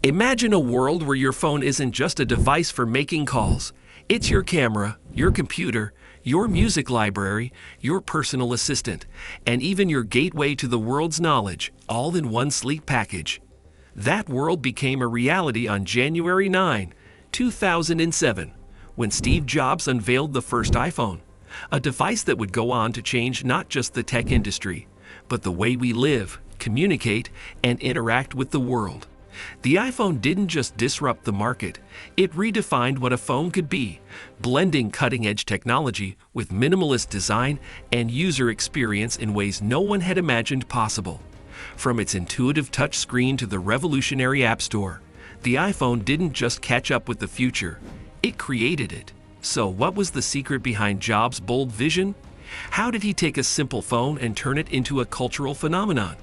Imagine a world where your phone isn't just a device for making calls. It's your camera, your computer, your music library, your personal assistant, and even your gateway to the world's knowledge, all in one sleek package. That world became a reality on January 9, 2007, when Steve Jobs unveiled the first iPhone, a device that would go on to change not just the tech industry, but the way we live, communicate, and interact with the world. The iPhone didn't just disrupt the market, it redefined what a phone could be, blending cutting-edge technology with minimalist design and user experience in ways no one had imagined possible. From its intuitive touchscreen to the revolutionary App Store, the iPhone didn't just catch up with the future, it created it. So what was the secret behind Jobs' bold vision? How did he take a simple phone and turn it into a cultural phenomenon?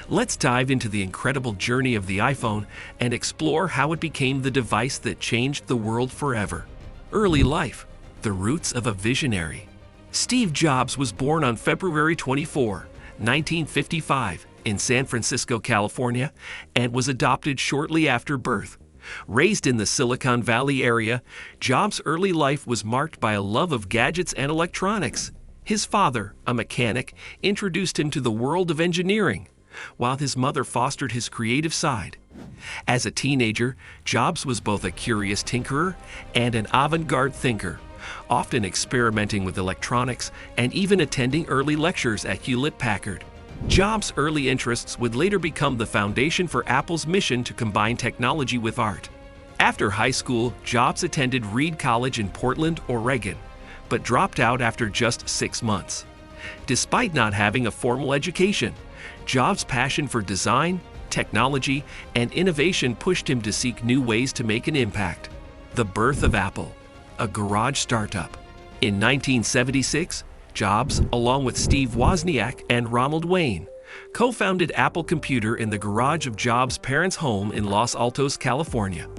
Let's dive into the incredible journey of the iPhone and explore how it became the device that changed the world forever. Early life, the roots of a visionary. Steve Jobs was born on February 24, 1955, in San Francisco, California, and was adopted shortly after birth. Raised in the Silicon Valley area, Jobs' early life was marked by a love of gadgets and electronics. His father, a mechanic, introduced him to the world of engineering, while his mother fostered his creative side. As a teenager, Jobs was both a curious tinkerer and an avant-garde thinker, often experimenting with electronics and even attending early lectures at Hewlett-Packard. Jobs' early interests would later become the foundation for Apple's mission to combine technology with art. After high school, Jobs attended Reed College in Portland, Oregon, but dropped out after just 6 months. Despite not having a formal education, Jobs' passion for design, technology, and innovation pushed him to seek new ways to make an impact. The birth of Apple, a garage startup. In 1976, Jobs, along with Steve Wozniak and Ronald Wayne, co-founded Apple Computer in the garage of Jobs' parents' home in Los Altos, California.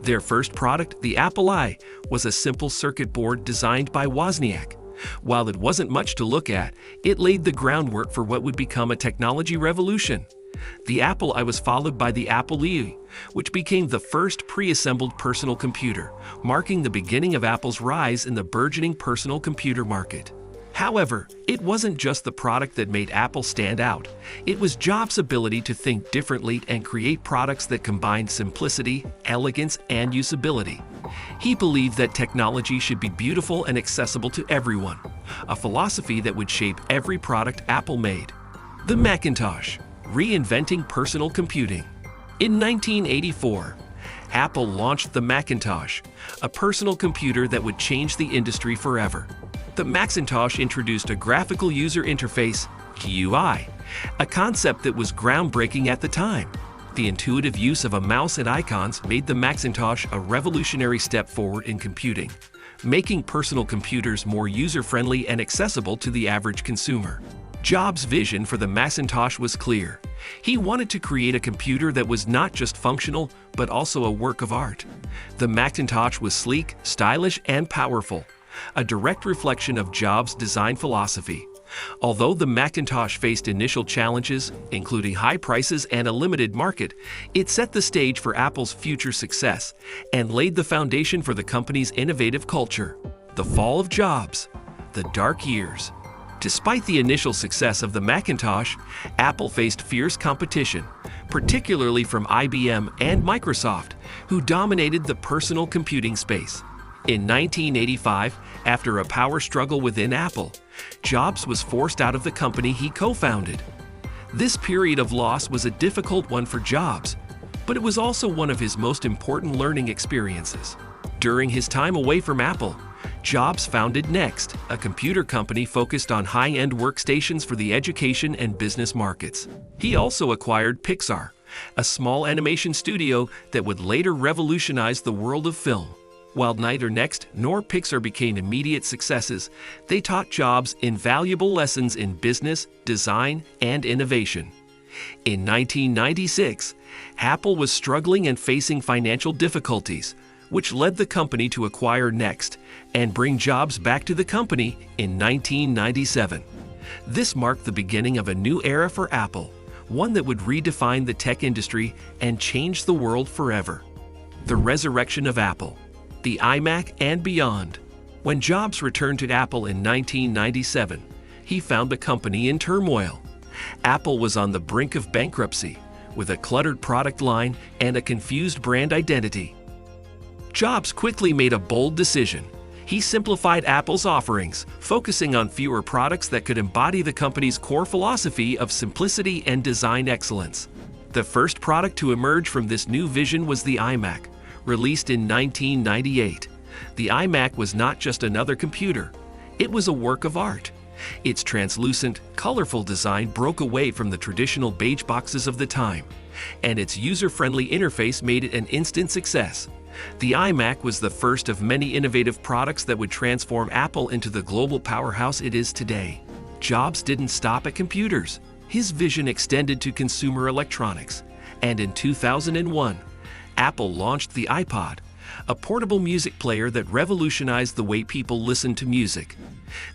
Their first product, the Apple I, was a simple circuit board designed by Wozniak. While it wasn't much to look at, it laid the groundwork for what would become a technology revolution. The Apple I was followed by the Apple II, which became the first pre-assembled personal computer, marking the beginning of Apple's rise in the burgeoning personal computer market. However, it wasn't just the product that made Apple stand out. It was Jobs' ability to think differently and create products that combined simplicity, elegance, and usability. He believed that technology should be beautiful and accessible to everyone, a philosophy that would shape every product Apple made. The Macintosh, reinventing personal computing. In 1984, Apple launched the Macintosh, a personal computer that would change the industry forever. The Macintosh introduced a graphical user interface, GUI, a concept that was groundbreaking at the time. The intuitive use of a mouse and icons made the Macintosh a revolutionary step forward in computing, making personal computers more user-friendly and accessible to the average consumer. Jobs' vision for the Macintosh was clear. He wanted to create a computer that was not just functional, but also a work of art. The Macintosh was sleek, stylish, and powerful, a direct reflection of Jobs' design philosophy. Although the Macintosh faced initial challenges, including high prices and a limited market, it set the stage for Apple's future success and laid the foundation for the company's innovative culture. The fall of Jobs, the dark years. Despite the initial success of the Macintosh, Apple faced fierce competition, particularly from IBM and Microsoft, who dominated the personal computing space. In 1985, after a power struggle within Apple, Jobs was forced out of the company he co-founded. This period of loss was a difficult one for Jobs, but it was also one of his most important learning experiences. During his time away from Apple, Jobs founded Next, a computer company focused on high-end workstations for the education and business markets. He also acquired Pixar, a small animation studio that would later revolutionize the world of film. While neither Next nor Pixar became immediate successes, they taught Jobs invaluable lessons in business, design, and innovation. In 1996, Apple was struggling and facing financial difficulties, which led the company to acquire Next and bring Jobs back to the company in 1997. This marked the beginning of a new era for Apple, one that would redefine the tech industry and change the world forever. The resurrection of Apple, the iMac and beyond. When Jobs returned to Apple in 1997, he found the company in turmoil. Apple was on the brink of bankruptcy, with a cluttered product line and a confused brand identity. Jobs quickly made a bold decision. He simplified Apple's offerings, focusing on fewer products that could embody the company's core philosophy of simplicity and design excellence. The first product to emerge from this new vision was the iMac, released in 1998. The iMac was not just another computer, it was a work of art. Its translucent, colorful design broke away from the traditional beige boxes of the time, and its user-friendly interface made it an instant success. The iMac was the first of many innovative products that would transform Apple into the global powerhouse it is today. Jobs didn't stop at computers. His vision extended to consumer electronics, and in 2001, Apple launched the iPod, a portable music player that revolutionized the way people listen to music.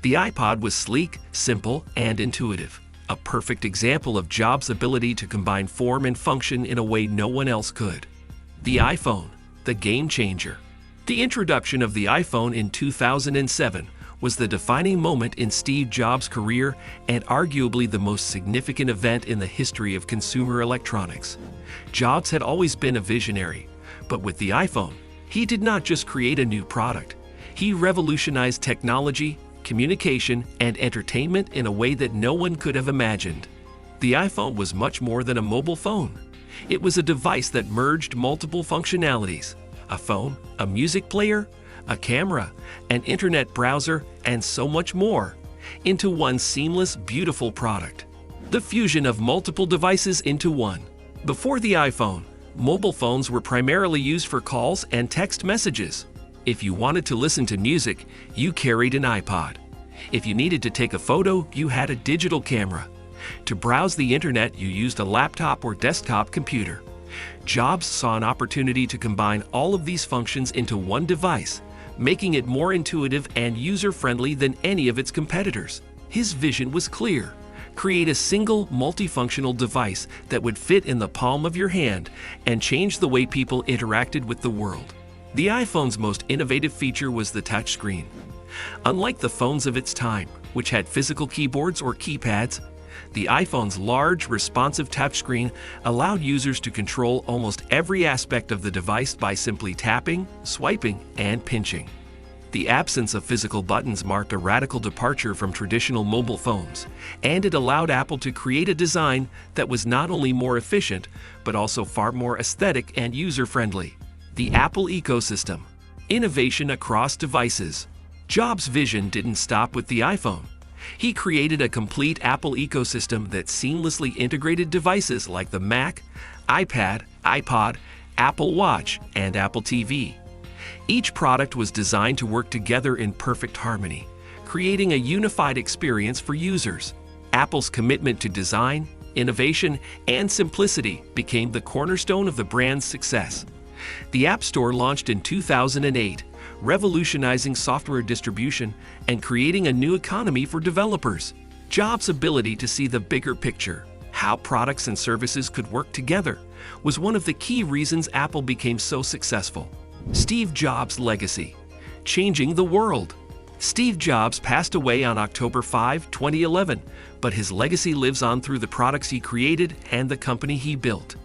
The iPod was sleek, simple, and intuitive, a perfect example of Jobs' ability to combine form and function in a way no one else could. The iPhone, the game changer. The introduction of the iPhone in 2007 was the defining moment in Steve Jobs' career and arguably the most significant event in the history of consumer electronics. Jobs had always been a visionary, but with the iPhone, he did not just create a new product. He revolutionized technology, communication, and entertainment in a way that no one could have imagined. The iPhone was much more than a mobile phone. It was a device that merged multiple functionalities: a phone, a music player, a camera, an internet browser, and so much more, into one seamless, beautiful product. The fusion of multiple devices into one. Before the iPhone, mobile phones were primarily used for calls and text messages. If you wanted to listen to music, you carried an iPod. If you needed to take a photo, you had a digital camera. To browse the internet, you used a laptop or desktop computer. Jobs saw an opportunity to combine all of these functions into one device, making it more intuitive and user-friendly than any of its competitors. His vision was clear: create a single, multifunctional device that would fit in the palm of your hand and change the way people interacted with the world. The iPhone's most innovative feature was the touchscreen. Unlike the phones of its time, which had physical keyboards or keypads, the iPhone's large, responsive touchscreen allowed users to control almost every aspect of the device by simply tapping, swiping, and pinching. The absence of physical buttons marked a radical departure from traditional mobile phones, and it allowed Apple to create a design that was not only more efficient, but also far more aesthetic and user-friendly. The Apple ecosystem. Innovation across devices. Jobs' vision didn't stop with the iPhone. He created a complete Apple ecosystem that seamlessly integrated devices like the Mac, iPad, iPod, Apple Watch, and Apple TV. Each product was designed to work together in perfect harmony, creating a unified experience for users. Apple's commitment to design, innovation, and simplicity became the cornerstone of the brand's success. The App Store launched in 2008, revolutionizing software distribution and creating a new economy for developers. Jobs' ability to see the bigger picture, how products and services could work together, was one of the key reasons Apple became so successful. Steve Jobs' legacy. Changing the world. Steve Jobs passed away on October 5, 2011, but his legacy lives on through the products he created and the company he built.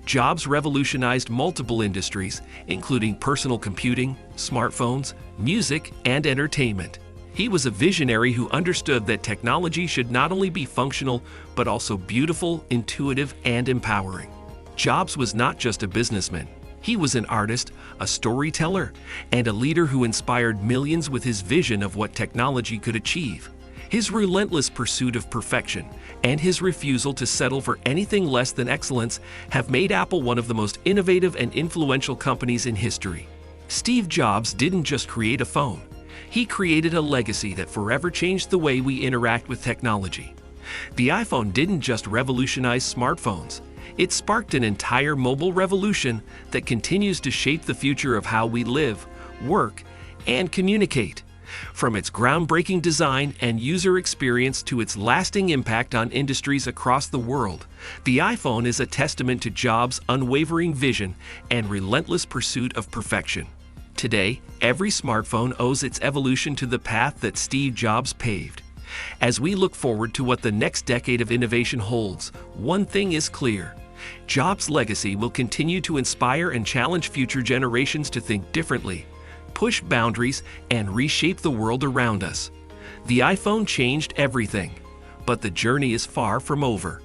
Jobs revolutionized multiple industries, including personal computing, smartphones, music, and entertainment. He was a visionary who understood that technology should not only be functional, but also beautiful, intuitive, and empowering. Jobs was not just a businessman. He was an artist, a storyteller, and a leader who inspired millions with his vision of what technology could achieve. His relentless pursuit of perfection and his refusal to settle for anything less than excellence have made Apple one of the most innovative and influential companies in history. Steve Jobs didn't just create a phone. He created a legacy that forever changed the way we interact with technology. The iPhone didn't just revolutionize smartphones. It sparked an entire mobile revolution that continues to shape the future of how we live, work, and communicate. From its groundbreaking design and user experience to its lasting impact on industries across the world, the iPhone is a testament to Jobs' unwavering vision and relentless pursuit of perfection. Today, every smartphone owes its evolution to the path that Steve Jobs paved. As we look forward to what the next decade of innovation holds, one thing is clear. Jobs' legacy will continue to inspire and challenge future generations to think differently, push boundaries, and reshape the world around us. The iPhone changed everything, but the journey is far from over.